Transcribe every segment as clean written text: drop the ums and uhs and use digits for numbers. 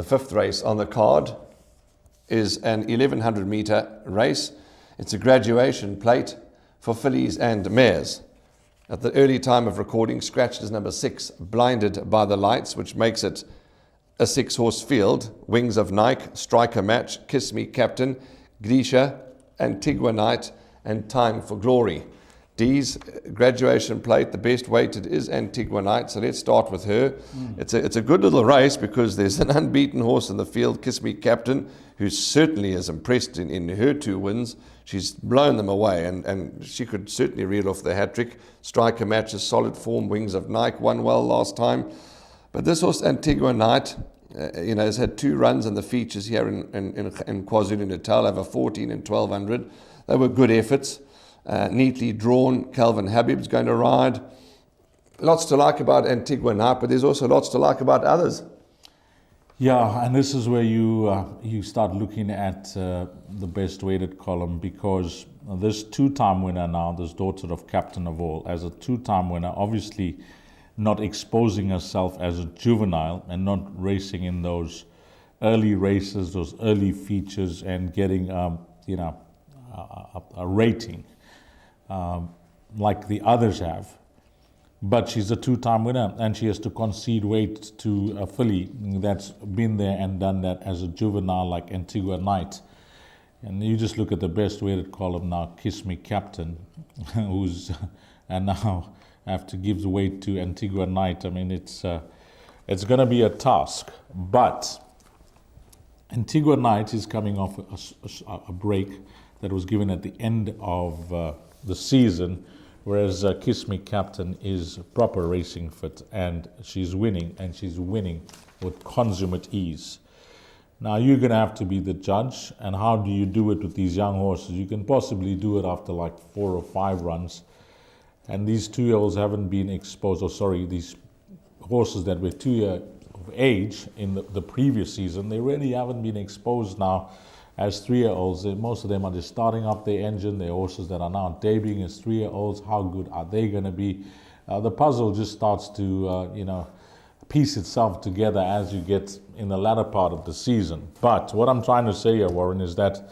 fifth race on the card is an 1100 meter race. It's a graduation plate for fillies and mares. At the early time of recording, scratched is number 6, Blinded by the Lights, which makes it a 6-horse field. Wings of Nike, Striker Match, Kiss Me Captain, Grisha, Antigua Night, and Time for Glory. D's graduation plate, the best weighted is Antigua Night, so let's start with her. It's a good little race because there's an unbeaten horse in the field, Kiss Me Captain, who certainly has impressed in her 2 wins. She's blown them away, and she could certainly reel off the hat-trick. Striker Match is solid form. Wings of Nike won well last time. But this horse, Antigua Night, has had 2 runs in the features here in KwaZulu-Natal, over 14 and 1200. They were good efforts. Neatly drawn. Calvin Habib's going to ride. Lots to like about Antigua Night, but there's also lots to like about others. Yeah, and this is where you start looking at the best weighted column, because this 2-time winner now, this daughter of Captain of All, as a 2-time winner, obviously not exposing herself as a juvenile and not racing in those early races, those early features, and getting a rating like the others have. But she's a 2-time winner, and she has to concede weight to a filly that's been there and done that as a juvenile like Antigua Night. And you just look at the best weighted column now, Kiss Me Captain, and now have to give weight to Antigua Night. I mean, it's going to be a task. But Antigua Night is coming off a break that was given at the end of the season, whereas Kiss Me Captain is proper racing fit, and she's winning with consummate ease. Now you're going to have to be the judge, and how do you do it with these young horses? You can possibly do it after like 4 or 5 runs, and these 2-year-olds haven't been exposed, these horses that were 2 years of age in the previous season, they really haven't been exposed now as 3-year-olds. Most of them are just starting up their engine. They're horses that are now debuting as 3-year-olds. How good are they going to be? The puzzle just starts to, piece itself together as you get in the latter part of the season. But what I'm trying to say here, Warren, is that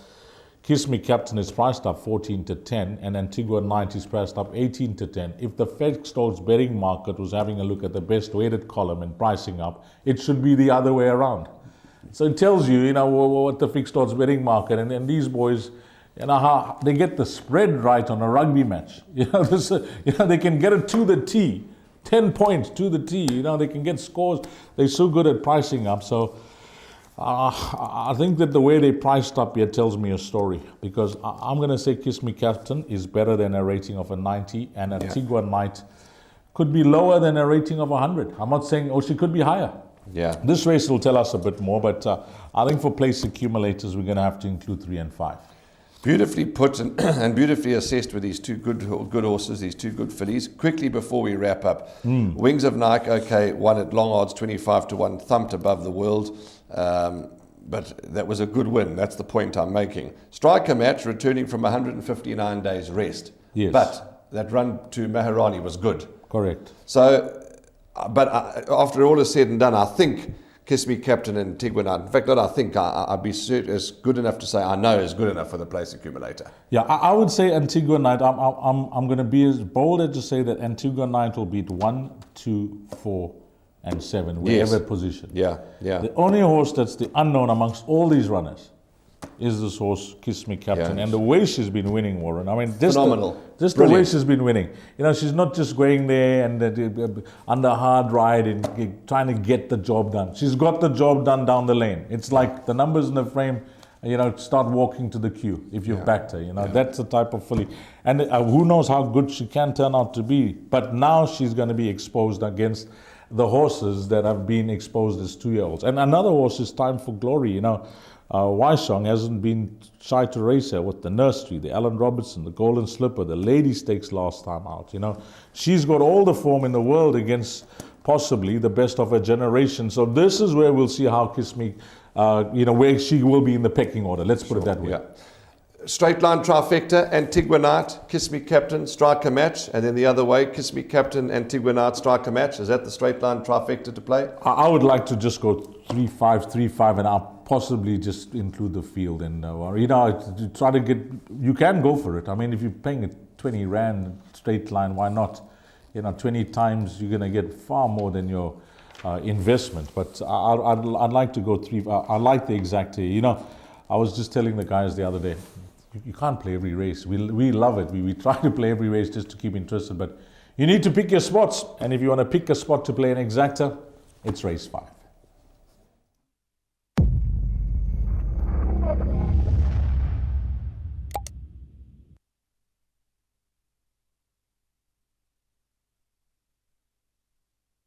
Kiss Me Captain is priced up 14-10, and Antigua Night is priced up 18-10. If the Fedstolz betting market was having a look at the best weighted column and pricing up, it should be the other way around. So it tells you, what the fixed odds betting market, and these boys, how they get the spread right on a rugby match. They can get it to the T, 10 points to the T. They can get scores. They're so good at pricing up. So I think that the way they priced up here tells me a story, because I'm going to say Kiss Me Captain is better than a rating of a 90, and Antigua Night could be lower than a rating of 100. I'm not saying, she could be higher. Yeah. This race will tell us a bit more, but I think for place accumulators, we're going to have to include 3 and 5. Beautifully put and beautifully assessed with these 2 good horses, these 2 good fillies. Quickly before we wrap up, Wings of Nike, won at long odds, 25-1, thumped above the world. But that was a good win. That's the point I'm making. Striker Match returning from 159 days rest. Yes. But that run to Maharani was good. Correct. So, but after all is said and done, I think Kiss Me Captain and Antigua Night, in fact, not I think, I'd be as good enough to say I know is good enough for the place accumulator. Yeah, I would say Antigua Night. I'm going to be as bold as to say that Antigua Night will beat 1, 2, 4, and 7, wherever position. Yeah. The only horse that's the unknown amongst all these runners is this horse, Kiss Me Captain. And the way she's been winning, Warren. I mean, phenomenal. Just the way she's been winning. She's not just going there and under hard ride and trying to get the job done. She's got the job done down the lane. It's like the numbers in the frame, start walking to the queue if you've backed her. That's the type of filly. And who knows how good she can turn out to be. But now she's going to be exposed against the horses that have been exposed as 2-year-olds. And another horse is Time for Glory. Waishong hasn't been shy to race her with the Nursery, the Alan Robertson, the Golden Slipper, the Lady Stakes last time out. She's got all the form in the world against possibly the best of her generation. So this is where we'll see how Kiss Me, where she will be in the pecking order. Let's put it that way. Yeah. Straight line trifecta, Antigua Knight, Kiss Me Captain, striker match, and then the other way, Kiss Me Captain, Antigua Knight, striker match. Is that the straight line trifecta to play? I would like to just go 3-5, 3-5, and I'll possibly just include the field. And to try to get, you can go for it. I mean, if you're paying a 20 rand straight line, why not? 20 times you're going to get far more than your investment. But I'd like to go 3. I like the exact here. I was just telling the guys the other day, you can't play every race. We love it. We try to play every race just to keep interested, but you need to pick your spots. And if you want to pick a spot to play an exacta, it's race 5.